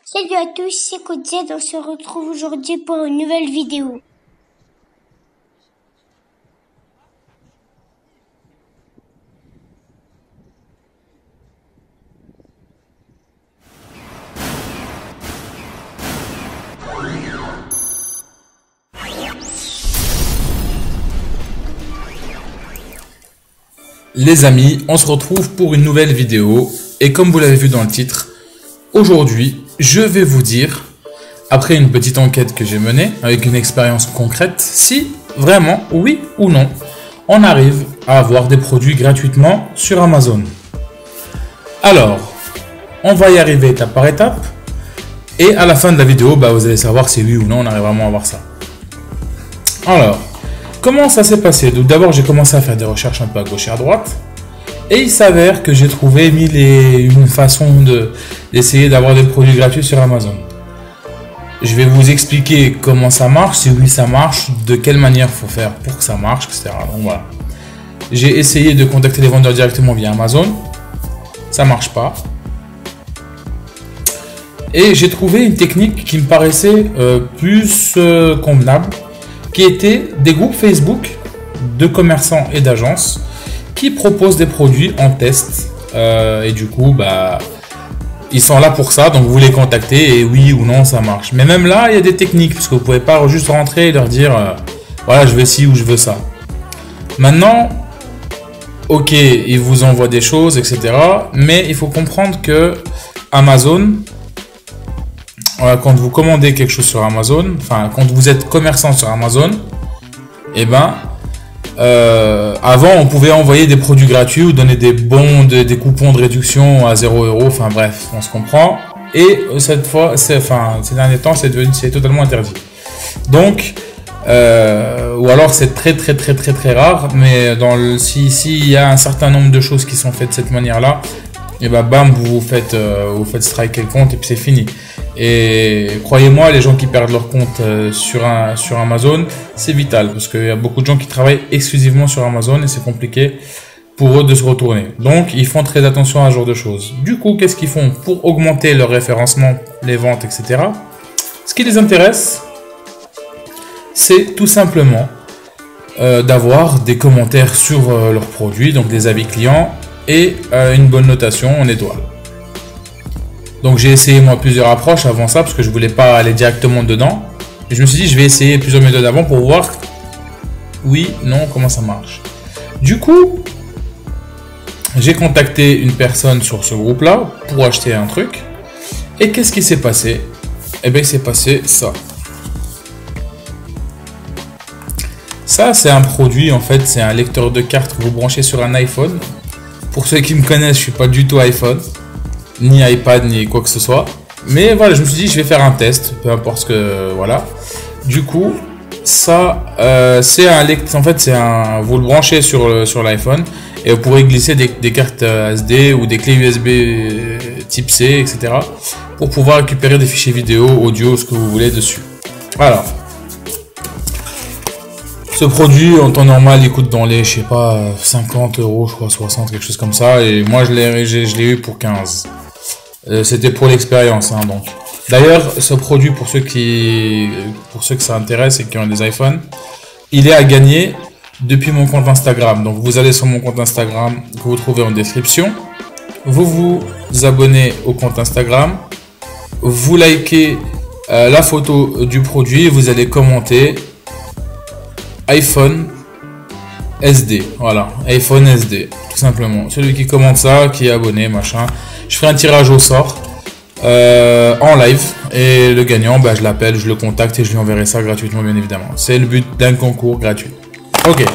Salut à tous, c'est Codzed, on se retrouve aujourd'hui pour une nouvelle vidéo. Les amis, on se retrouve pour une nouvelle vidéo et comme vous l'avez vu dans le titre, aujourd'hui je vais vous dire, après une petite enquête que j'ai menée avec une expérience concrète, si vraiment, oui ou non, on arrive à avoir des produits gratuitement sur Amazon. Alors, on va y arriver étape par étape et à la fin de la vidéo, vous allez savoir si oui ou non on arrive vraiment à avoir ça. Alors, comment ça s'est passé? D'abord, j'ai commencé à faire des recherches un peu à gauche et à droite. Et il s'avère que j'ai trouvé mille et une façons d'essayer d'avoir des produits gratuits sur Amazon. Je vais vous expliquer comment ça marche, si oui ça marche, de quelle manière il faut faire pour que ça marche, etc. Donc voilà. J'ai essayé de contacter les vendeurs directement via Amazon. Ça marche pas. Et j'ai trouvé une technique qui me paraissait plus convenable, qui était des groupes Facebook de commerçants et d'agences qui proposent des produits en test et du coup ils sont là pour ça, donc vous les contactez et oui ou non ça marche. Mais même là il y a des techniques parce que vous pouvez pas juste rentrer et leur dire voilà je veux ci ou je veux ça. Maintenant ok, ils vous envoient des choses etc, mais il faut comprendre que Amazon, quand vous commandez quelque chose sur Amazon, enfin quand vous êtes commerçant sur Amazon, avant on pouvait envoyer des produits gratuits ou donner des bons, des coupons de réduction à 0 €, enfin bref, on se comprend. Et cette fois, ces derniers temps, c'est totalement interdit. Donc, ou alors c'est très rare, mais s'il y a un certain nombre de choses qui sont faites de cette manière-là, et bam, vous faites striker le compte et puis c'est fini. Et croyez-moi, les gens qui perdent leur compte sur Amazon, c'est vital parce qu'il y a beaucoup de gens qui travaillent exclusivement sur Amazon et c'est compliqué pour eux de se retourner. Donc, ils font très attention à ce genre de choses. Du coup, qu'est-ce qu'ils font pour augmenter leur référencement, les ventes, etc. Ce qui les intéresse, c'est tout simplement d'avoir des commentaires sur leurs produits, donc des avis clients et une bonne notation en étoiles. Donc j'ai essayé moi plusieurs approches avant ça parce que je voulais pas aller directement dedans. Et je me suis dit je vais essayer plusieurs méthodes avant pour voir oui, non, comment ça marche. Du coup, j'ai contacté une personne sur ce groupe là pour acheter un truc. Et qu'est-ce qui s'est passé? Eh bien il s'est passé ça. Ça c'est un produit en fait, c'est un lecteur de cartes que vous branchez sur un iPhone. Pour ceux qui me connaissent, je suis pas du tout iPhone, ni iPad, ni quoi que ce soit. Mais voilà, je me suis dit, je vais faire un test, peu importe ce que... Voilà. Du coup, ça, c'est un lecteur... En fait, vous le branchez sur l'iPhone et vous pourrez glisser des cartes SD ou des clés USB type C, etc. pour pouvoir récupérer des fichiers vidéo, audio, ce que vous voulez dessus. Alors, ce produit, en temps normal, il coûte dans les, 50 €, je crois, 60, quelque chose comme ça. Et moi, je l'ai eu pour 15. C'était pour l'expérience, hein, donc. D'ailleurs, ce produit, pour ceux que ça intéresse et qui ont des iPhones, il est à gagner depuis mon compte Instagram. Donc, vous allez sur mon compte Instagram, que vous trouvez en description. Vous vous abonnez au compte Instagram. Vous likez la photo du produit. Vous allez commenter iPhone SD, voilà, iPhone SD, tout simplement. Celui qui commente ça, qui est abonné, machin. Je ferai un tirage au sort en live et le gagnant, je l'appelle, je le contacte et je lui enverrai ça gratuitement, bien évidemment. C'est le but d'un concours gratuit. Ok.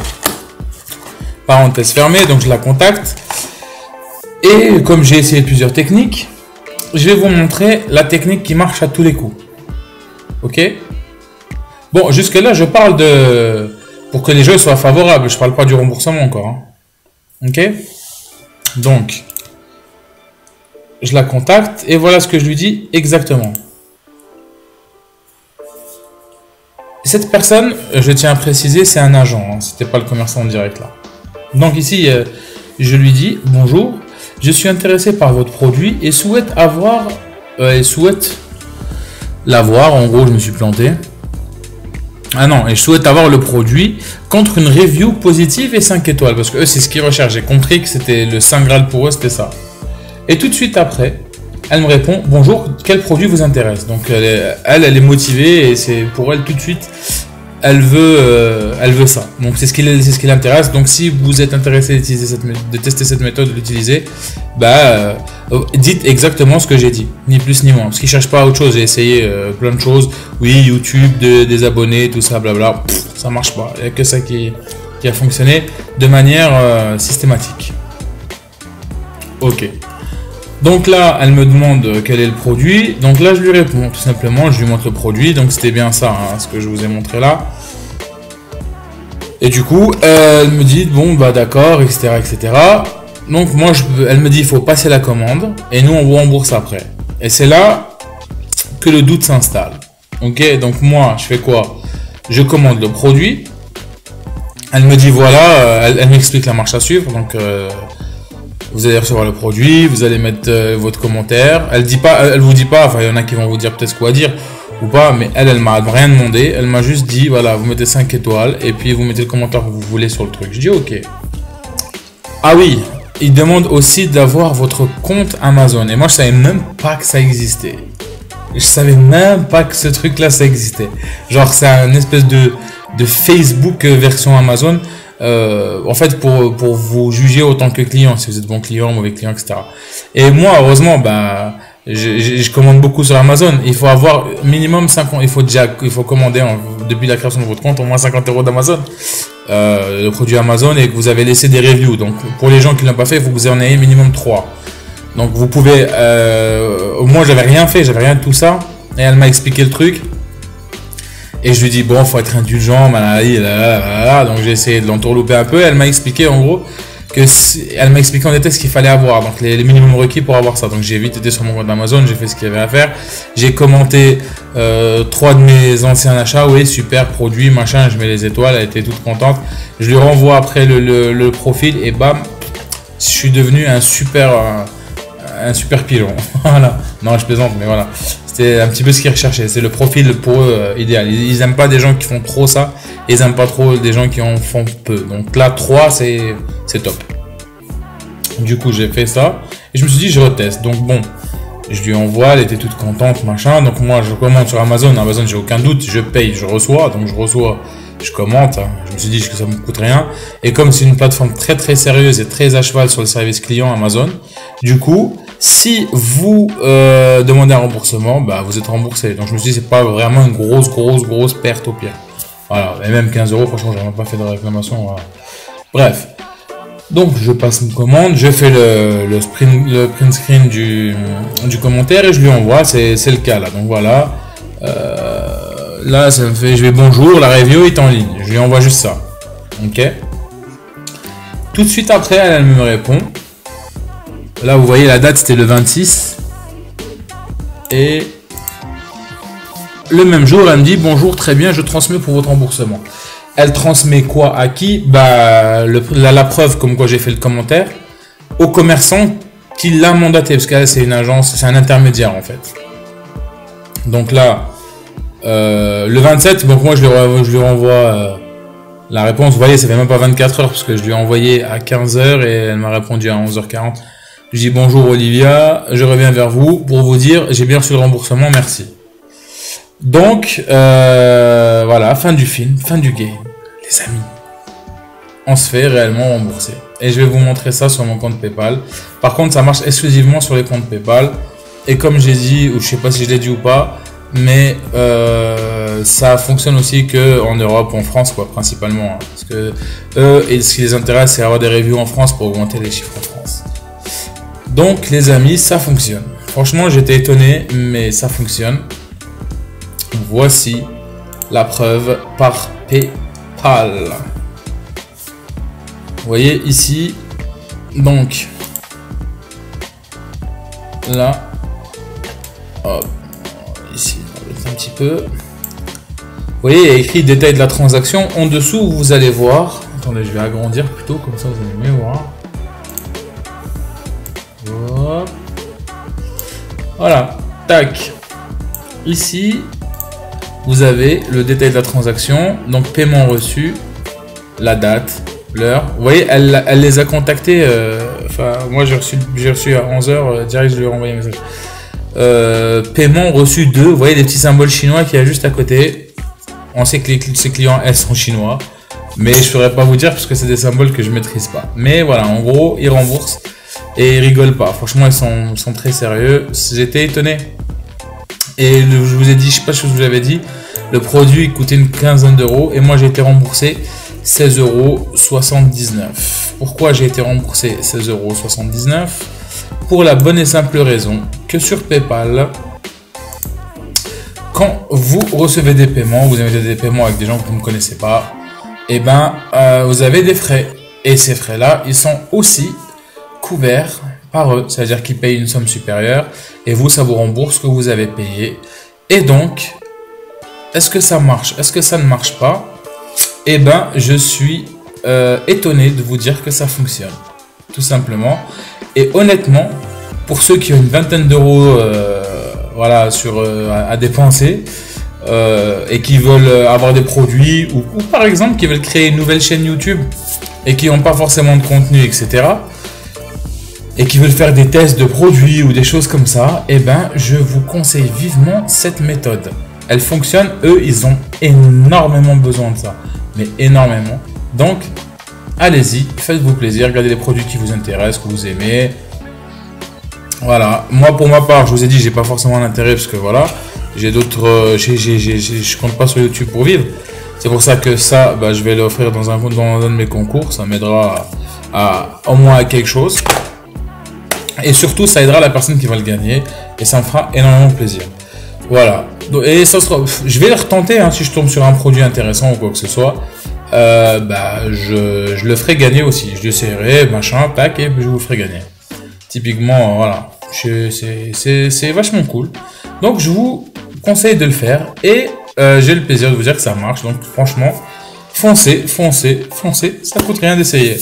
Parenthèse fermée, donc je la contacte. Et comme j'ai essayé plusieurs techniques, je vais vous montrer la technique qui marche à tous les coups. Ok. Bon, jusque là, je parle pour que les jeux soient favorables. Je parle pas du remboursement encore. Hein. Ok. Donc, je la contacte et voilà ce que je lui dis exactement. Cette personne, je tiens à préciser, c'est un agent. Hein, c'était pas le commerçant en direct là. Donc ici, je lui dis bonjour. Je suis intéressé par votre produit et souhaite l'avoir. En gros, je me suis planté. Ah non, et je souhaite avoir le produit contre une review positive et 5 étoiles. Parce que eux, c'est ce qu'ils recherchent. J'ai compris que c'était le Saint Graal pour eux, c'était ça. Et tout de suite après, elle me répond, bonjour, quel produit vous intéresse? Donc elle est motivée et c'est pour elle tout de suite, elle veut ça. Donc c'est ce qui l'intéresse. Donc si vous êtes intéressé de tester cette méthode, de l'utiliser, bah dites exactement ce que j'ai dit, ni plus ni moins. Parce qu'ils cherchent pas à autre chose. J'ai essayé plein de choses. Oui, YouTube, des abonnés, tout ça, blabla. Ça marche pas. Il n'y a que ça qui a fonctionné de manière systématique. Ok. Donc là, elle me demande quel est le produit. Donc là, je lui réponds tout simplement, je lui montre le produit. Donc c'était bien ça, hein, ce que je vous ai montré là. Et du coup, elle me dit, bon, bah d'accord, etc., etc. Donc moi, elle me dit, il faut passer la commande. Et nous, on vous rembourse après. Et c'est là que le doute s'installe. Ok, donc moi, je fais quoi? Je commande le produit. Elle me dit, voilà, elle m'explique la marche à suivre. Donc... vous allez recevoir le produit, vous allez mettre votre commentaire. Elle vous dit pas, enfin il y en a qui vont vous dire peut-être quoi dire ou pas, mais elle m'a rien demandé. Elle m'a juste dit, voilà, vous mettez 5 étoiles et puis vous mettez le commentaire que vous voulez sur le truc. Je dis ok. Ah oui, il demande aussi d'avoir votre compte Amazon. Et moi je savais même pas que ça existait. Je savais même pas que ce truc-là ça existait. Genre c'est une espèce de Facebook version Amazon. En fait pour vous juger autant que client, si vous êtes bon client, mauvais client, etc. Et moi heureusement bah je commande beaucoup sur Amazon. Il faut avoir minimum 50, il faut commander depuis la création de votre compte au moins 50 € d'Amazon, le produit Amazon, et que vous avez laissé des reviews. Donc pour les gens qui l'ont pas fait, il faut que vous en ayez minimum 3. Donc vous pouvez moi j'avais rien fait, j'avais rien de tout ça, et elle m'a expliqué le truc. Et je lui dis, bon, faut être indulgent, donc j'ai essayé de l'entourlouper un peu. Elle m'a expliqué en gros elle m'a expliqué en détail ce qu'il fallait avoir, donc les minimums requis pour avoir ça. Donc j'ai vite été sur mon compte Amazon, j'ai fait ce qu'il y avait à faire. J'ai commenté 3 de mes anciens achats, oui, super produit, machin, je mets les étoiles, elle était toute contente. Je lui renvoie après le profil et bam, je suis devenu un super pilon. Voilà. Non, je plaisante, mais voilà. C'était un petit peu ce qu'ils recherchaient. C'est le profil pour eux idéal. Ils aiment pas des gens qui font trop ça. Ils aiment pas trop des gens qui en font peu. Donc là, 3, c'est top. Du coup, j'ai fait ça. Et je me suis dit, je reteste. Donc bon, je lui envoie. Elle était toute contente, machin. Donc moi, je commande sur Amazon. Amazon, j'ai aucun doute. Je paye, je reçois. Donc je reçois, je commente. Je me suis dit que ça me coûte rien. Et comme c'est une plateforme très très sérieuse et très à cheval sur le service client Amazon, du coup, si vous demandez un remboursement, bah vous êtes remboursé. Donc je me suis dit, c'est pas vraiment une grosse perte au pire. Voilà, et même 15 €, franchement, j'ai même pas fait de réclamation. Voilà. Bref, donc je passe une commande, je fais le print screen du commentaire et je lui envoie. C'est le cas là. Donc voilà, là ça me fait, je vais bonjour, la review est en ligne. Je lui envoie juste ça. Ok. Tout de suite après, elle me répond. Là, vous voyez, la date, c'était le 26. Et le même jour, elle me dit, bonjour, très bien, je transmets pour votre remboursement. Elle transmet quoi à qui? Bah, la preuve comme quoi j'ai fait le commentaire au commerçant qui l'a mandaté. Parce que c'est une agence, c'est un intermédiaire, en fait. Donc là, le 27, donc moi, je lui renvoie la réponse. Vous voyez, ça fait même pas 24 heures parce que je lui ai envoyé à 15 h et elle m'a répondu à 11h40. Je dis bonjour Olivia, je reviens vers vous pour vous dire j'ai bien reçu le remboursement, merci. Donc voilà, fin du film, fin du game, les amis. On se fait réellement rembourser. Et je vais vous montrer ça sur mon compte PayPal. Par contre, ça marche exclusivement sur les comptes PayPal. Et comme j'ai dit, ou je sais pas si je l'ai dit ou pas, mais ça fonctionne aussi que en Europe, en France, quoi, principalement. Hein, parce que eux, et ce qui les intéresse, c'est avoir des reviews en France pour augmenter les chiffres en France. Donc les amis, ça fonctionne. Franchement, j'étais étonné, mais ça fonctionne. Voici la preuve par PayPal. Vous voyez ici, donc là, hop, ici, un petit peu. Vous voyez, il y a écrit détail de la transaction. En dessous, vous allez voir. Attendez, je vais agrandir plutôt, comme ça vous allez mieux voir. Voilà, tac. ici, vous avez le détail de la transaction, donc paiement reçu, la date, l'heure. Vous voyez, elle les a contactés. Enfin, moi j'ai reçu à 11h, direct je lui ai renvoyé un message. Paiement reçu 2, vous voyez les petits symboles chinois qu'il y a juste à côté. On sait que ces clients, elles sont chinois. Mais je ne saurais pas vous dire parce que c'est des symboles que je ne maîtrise pas. Mais voilà, en gros, ils remboursent et ils rigolent pas. Franchement, ils sont très sérieux. J'étais étonné. Et je vous ai dit, je sais pas si je vous l'avais dit, le produit coûtait une quinzaine d'euros et moi j'ai été remboursé 16,79 €. Pourquoi j'ai été remboursé 16,79 €? Pour la bonne et simple raison que sur PayPal, quand vous recevez des paiements, vous avez des paiements avec des gens que vous ne connaissez pas, et ben vous avez des frais. Et ces frais-là, ils sont aussi couverts par eux. C'est-à-dire qu'ils payent une somme supérieure et vous, ça vous rembourse ce que vous avez payé. Et donc, est-ce que ça marche? Est-ce que ça ne marche pas? Eh ben, je suis étonné de vous dire que ça fonctionne. Tout simplement. Et honnêtement, pour ceux qui ont une vingtaine d'euros voilà, à dépenser et qui veulent avoir des produits ou par exemple qui veulent créer une nouvelle chaîne YouTube et qui n'ont pas forcément de contenu, etc. et qui veulent faire des tests de produits ou des choses comme ça, eh ben, je vous conseille vivement cette méthode. Elle fonctionne, eux, ils ont énormément besoin de ça. Mais énormément. Donc, allez-y, faites-vous plaisir, regardez les produits qui vous intéressent, que vous aimez. Voilà. Moi, pour ma part, je vous ai dit, j'ai pas forcément d'intérêt parce que voilà, j'ai d'autres, je compte pas sur YouTube pour vivre. C'est pour ça que ça, bah, je vais l'offrir dans un de mes concours. Ça m'aidera au moins à quelque chose. Et surtout, ça aidera la personne qui va le gagner. Et ça me fera énormément plaisir. Voilà. Et ça sera, je vais le retenter hein, si je tombe sur un produit intéressant ou quoi que ce soit. Bah, je le ferai gagner aussi. Je l'essayerai, machin, tac, et je vous le ferai gagner. Typiquement, voilà. C'est vachement cool. Donc, je vous conseille de le faire. Et j'ai le plaisir de vous dire que ça marche. Donc, franchement, foncez. Ça coûte rien d'essayer.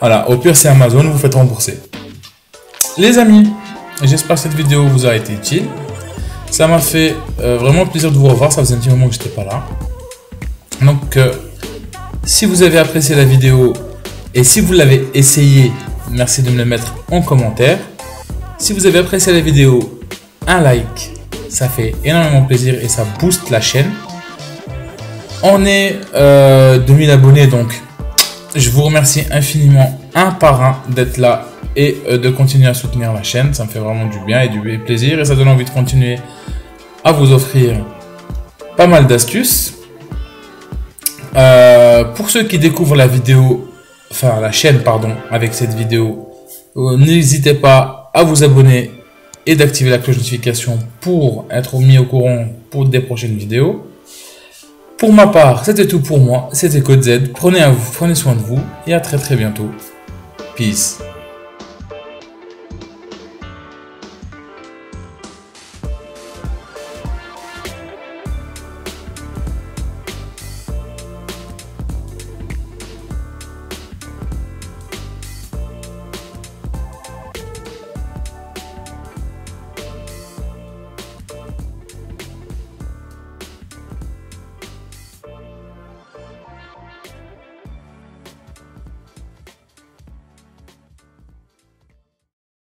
Voilà. Au pire, c'est Amazon, vous faites rembourser. Les amis, j'espère que cette vidéo vous a été utile. Ça m'a fait vraiment plaisir de vous revoir. Ça faisait un petit moment que je n'étais pas là. Donc, si vous avez apprécié la vidéo et si vous l'avez essayé, merci de me le mettre en commentaire. Si vous avez apprécié la vidéo, un like, ça fait énormément plaisir et ça booste la chaîne. On est 2000 abonnés, donc je vous remercie infiniment un par un d'être là et de continuer à soutenir la chaîne. Ça me fait vraiment du bien et du plaisir et ça donne envie de continuer à vous offrir pas mal d'astuces. Pour ceux qui découvrent la chaîne avec cette vidéo, n'hésitez pas à vous abonner et d'activer la cloche de notification pour être mis au courant pour des prochaines vidéos. Pour ma part, c'était tout pour moi. C'était Code Z. Prenez soin de vous et à très bientôt. Peace.